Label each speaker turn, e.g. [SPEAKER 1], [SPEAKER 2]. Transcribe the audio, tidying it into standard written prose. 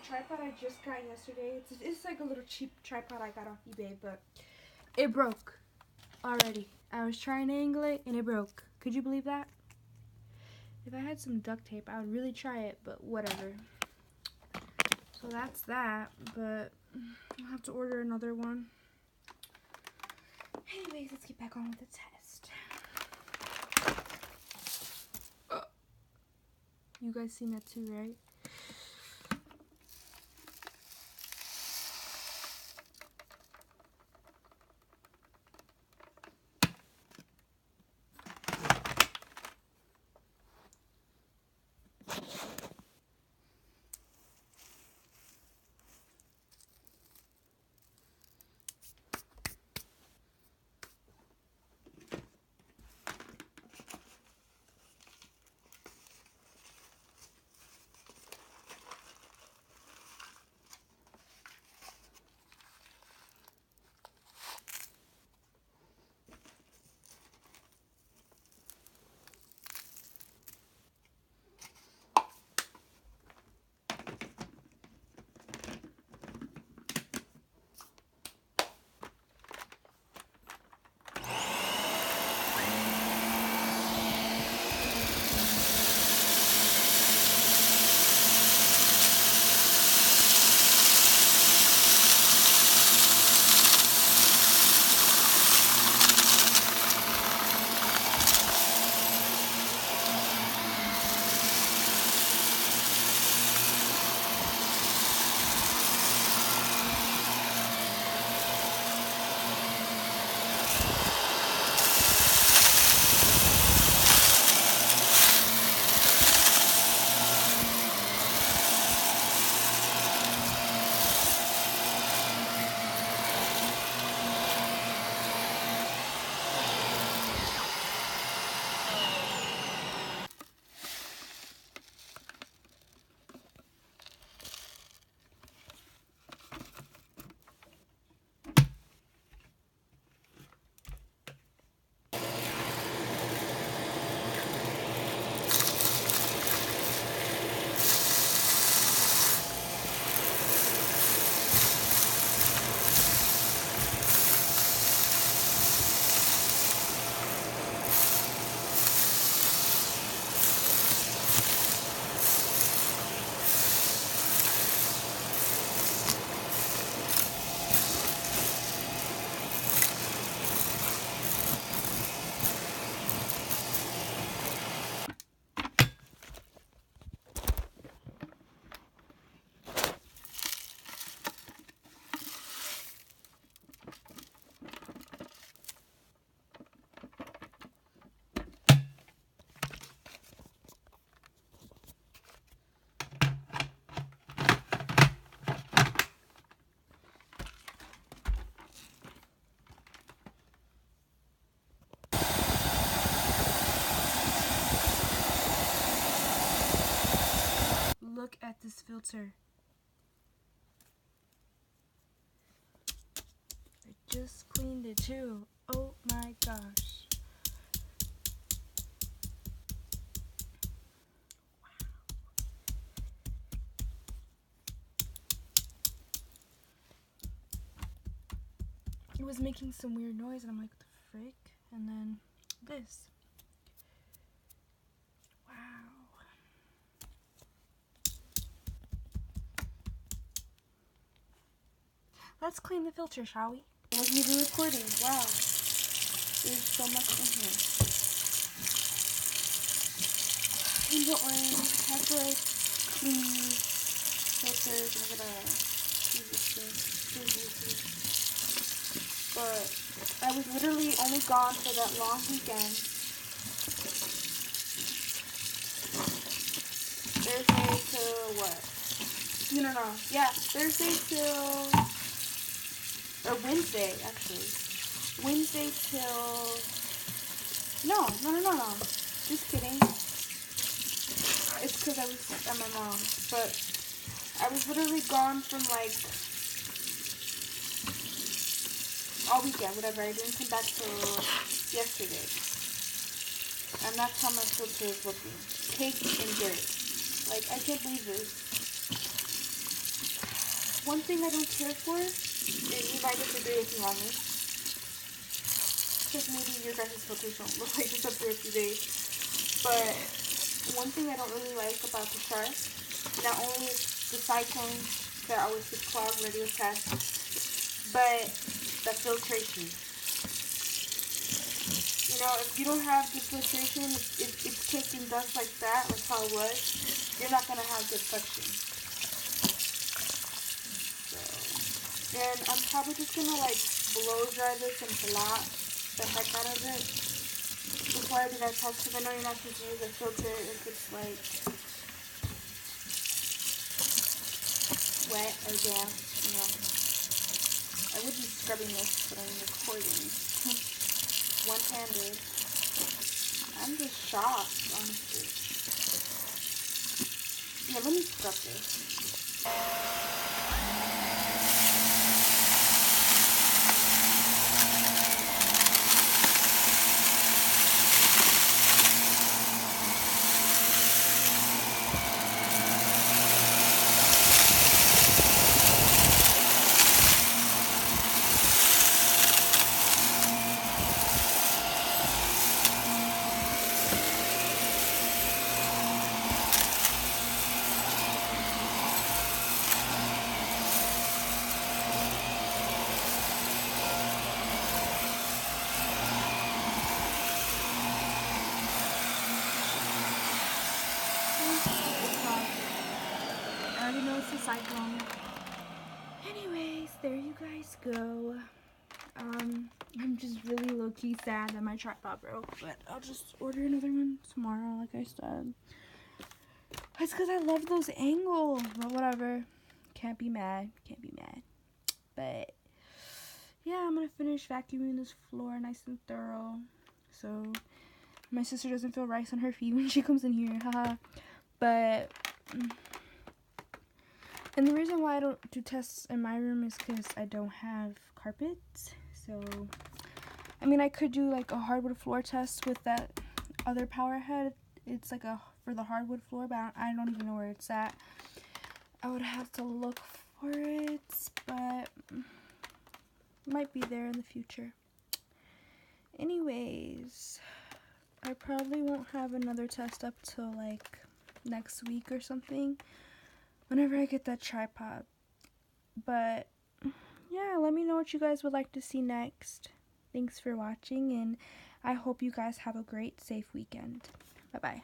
[SPEAKER 1] tripod I just got yesterday. It's like a little cheap tripod I got off eBay, but it broke already. I was trying to angle it and it broke. Could you believe that? If I had some duct tape, I would really try it, but whatever. So that's that, but I'll have to order another one. Anyways, let's get back on with the test. You guys seen that too, right? Look at this filter. I just cleaned it too. Oh my gosh. Wow. It was making some weird noise and I'm like, what the frick? And then this. Let's clean the filter, shall we? I wasn't even recording. Wow. There's so much in here. And don't worry, I have to like clean these filters. I'm gonna use this thing. But I was literally only gone for that long weekend. Thursday till what? No. Yeah, Thursday till... or Wednesday, actually. Wednesday till... No. Just kidding. It's because I was at my mom's. But I was literally gone from, like, all weekend, whatever. I didn't come back till yesterday. And that's how my filter is looking. Caked in dirt. Like, I can't believe this. one thing I don't care for, and you might disagree with me on this, because maybe your guys' filters don't look like this after a few days, but one thing I don't really like about the Shark, not only is the cyclone that always gets clogged ready to test, but the filtration. You know, if you don't have good filtration, if it's taking dust like that, like how it was, you're not going to have good suction. So, and I'm probably just going to like blow dry this and blot the heck out of it before I do that test, because I know you're not supposed to use a filter if it's like wet or damp, you know. I would be scrubbing this, but I'm recording. One-handed. I'm just shocked, honestly. Yeah, let me scrub this. I already know it's a cyclone. Anyways, there you guys go. I'm just really low-key sad that my tripod broke, but I'll just order another one tomorrow, like I said. It's because I love those angles, but whatever. Can't be mad. But yeah, I'm gonna finish vacuuming this floor nice and thorough, so my sister doesn't feel rice on her feet when she comes in here. Haha. But and the reason why I don't do tests in my room is because I don't have carpets. So I mean, I could do like a hardwood floor test with that other power head. It's like a for the hardwood floor, but I don't even know where it's at. I would have to look for it, but it might be there in the future. Anyways, I probably won't have another test up till like next week or something, whenever I get that tripod. But yeah, let me know what you guys would like to see next. Thanks for watching, and I hope you guys have a great, safe weekend. Bye-bye.